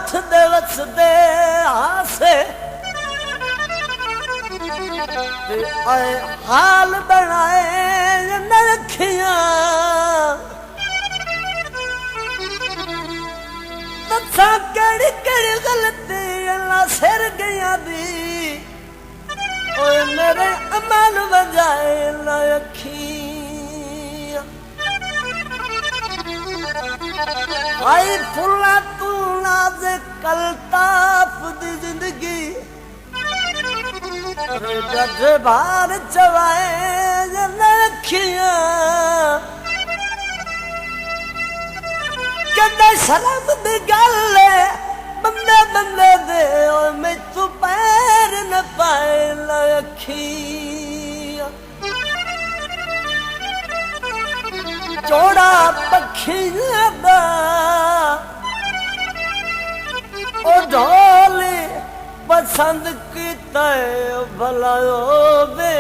हाथ दे वसदे हासे आए हाल बनाए नरखियां तथा केड़ी केड़ी गलती अल्लाह सिर गया दी ओए मेरे अमल बजाए ना अखियां आई फुला तू नाज कलताफ दी जिंदगी जद बार चवाए नखियां कहते शर्म दी गल बंदे बंदे दे मैं तू पैर न पाए अखियां चौड़ा पखियां दा ओ ढोली पसंद किता भला वे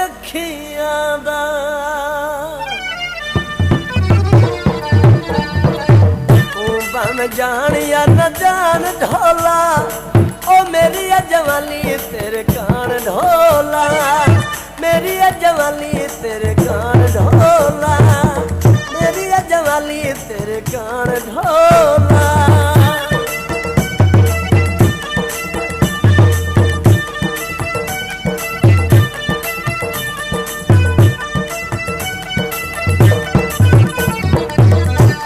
अखियां दा बन जान या न जान ढोला ओ मेरी जवानी तेरे कान ढोला मेरी जवानी तेरे कान ढोला मेरी जवानी तेरे कान ढोला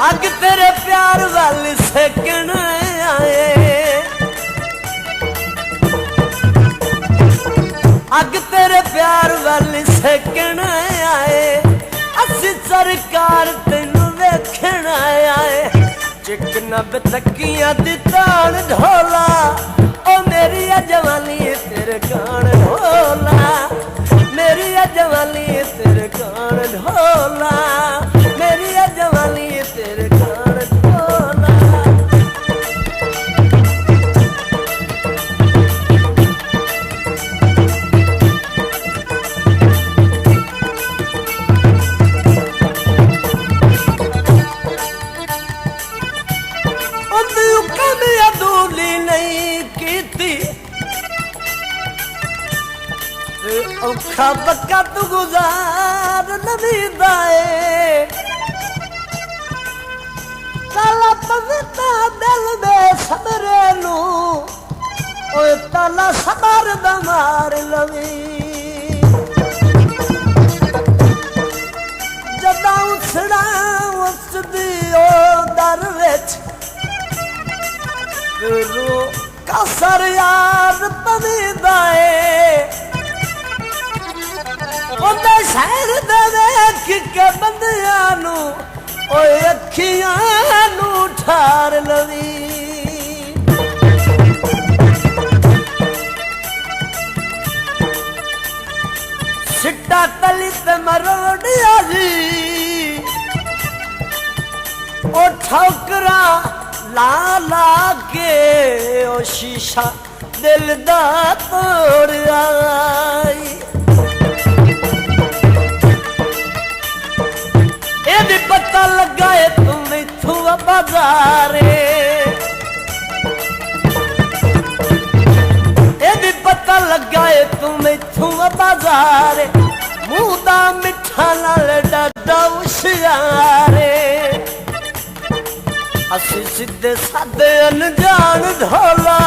अग तेरे प्यार वाल सेकन आए अग तेरे प्यार वाल सेकन आए असी सरकार तेनू वेखण आए चिकना बेतकियां दी तान ढोला ओ मेरी जवानी तेरे कान ढोला मेरी जवानी तेरे कान ढोला मेरी जवानी तेरे कान ढोला कमी अदूली नहीं की औखा बक्का तू गुजार नबी दाए ताला पविता दिल में सबरे नू ओए ताला सबर दा मार लवी जदा उछड़ा उसदी ओ दर विच रो कसर यार पवीदाए ओंदे शहर दे वेख के बंदियां नू ओए अखियां नू ठार लवी सिट्टा तली ते मरोड़िया जी ओ ठोकरा ला ला के ओ शीशा दिल दा तोड़ आई ये भी पता लगा है तुम इथू बाजारे ये भी पता लगा है तुम इथू बाजारे मुंह दा मिठा नाल डाडा उशियारे असी सीधे सादे अनजान ढोला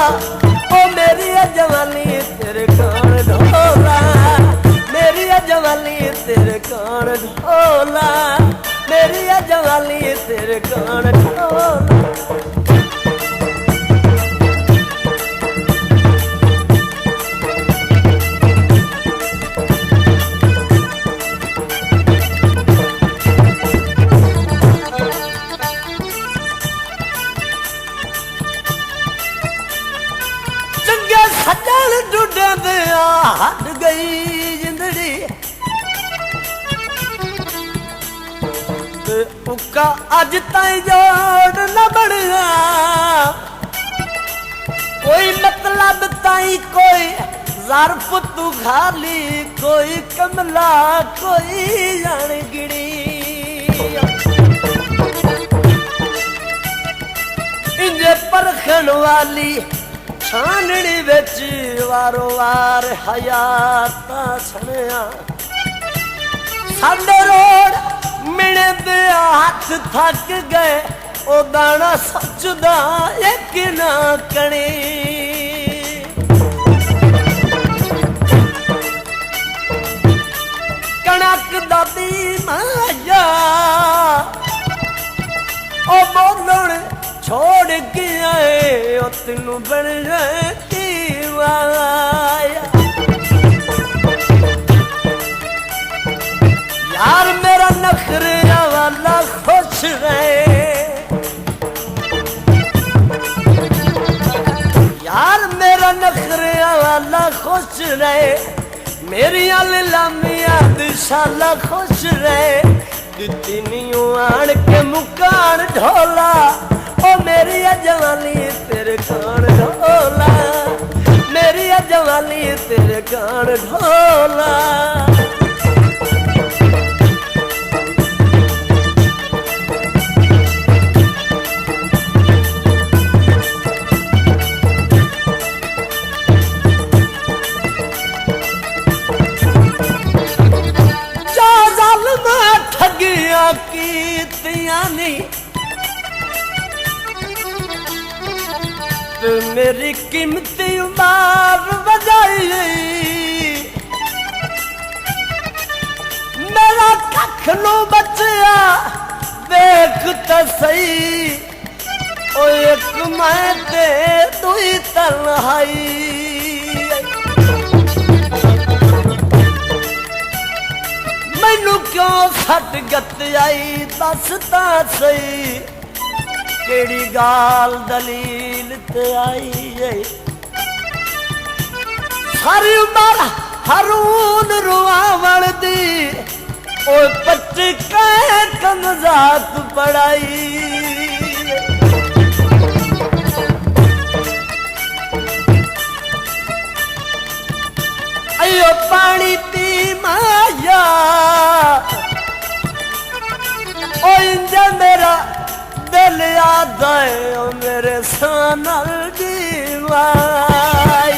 ओ मेरी जवानी तेरे कान ढोला मेरी जवानी तेरे कान ढोला मेरी जवानी तेरे कान ढोला सजन डुडे दिया हट गई जिंदड़ी उका अज ताई जोड़ न बढ़िया कोई मतलब ताई कोई ज़र्फ तू खाली कोई कमला कोई जान गिड़ी इंजे परखण वाली छाननी विच वारो वार हयाता छणिया साडे रोड मिले दे हाथ थक गए ओ दाना सचदा एक ना कणी कणक दादी माया ओ बोलण छोड़ के आए ओ तेनू बन जाए की वाया यार मेरा नखरे वाला खुश रहे यार मेरा नखरे वाला खुश रहे मेरी लामिया दिशाला खुश रहे तीनियों आन के मुकान ढोला ओ मेरी जवानी तेरे कान ढोला मेरी जवानी तेरे कान ढोला मेरी कीमती मार बजाई मेरा कख नु बचिया देख तो सही ओ एक मैं ते दुई तन्हाई मैनू क्यों सट गत आई दस ता सही केड़ी गाल दलील ते आई है सारी उमर रून रुआवण दी ओ पच्ची कमजात पढ़ाई अयो पानी पी माया ओ इंजा मेरा दिल याद आए ओ मेरे सानल दीवाई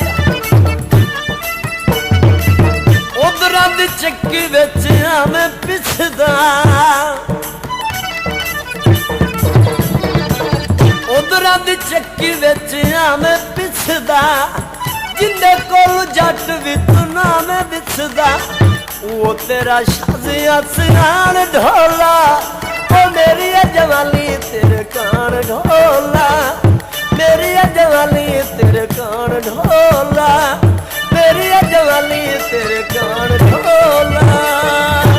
उधरा दी चक्की विच मैं पिछदा उधरा दी चक्की विच मैं पिछदा जिंदे कोल जट भी तू ना मैं बिछदा वो तेरा शाजिया सिरान ढोला ओ मेरी जवानी तेरे कान ढोला मेरी जवानी तेरे कान ढोला मेरी जवानी तेरे कान ढोला।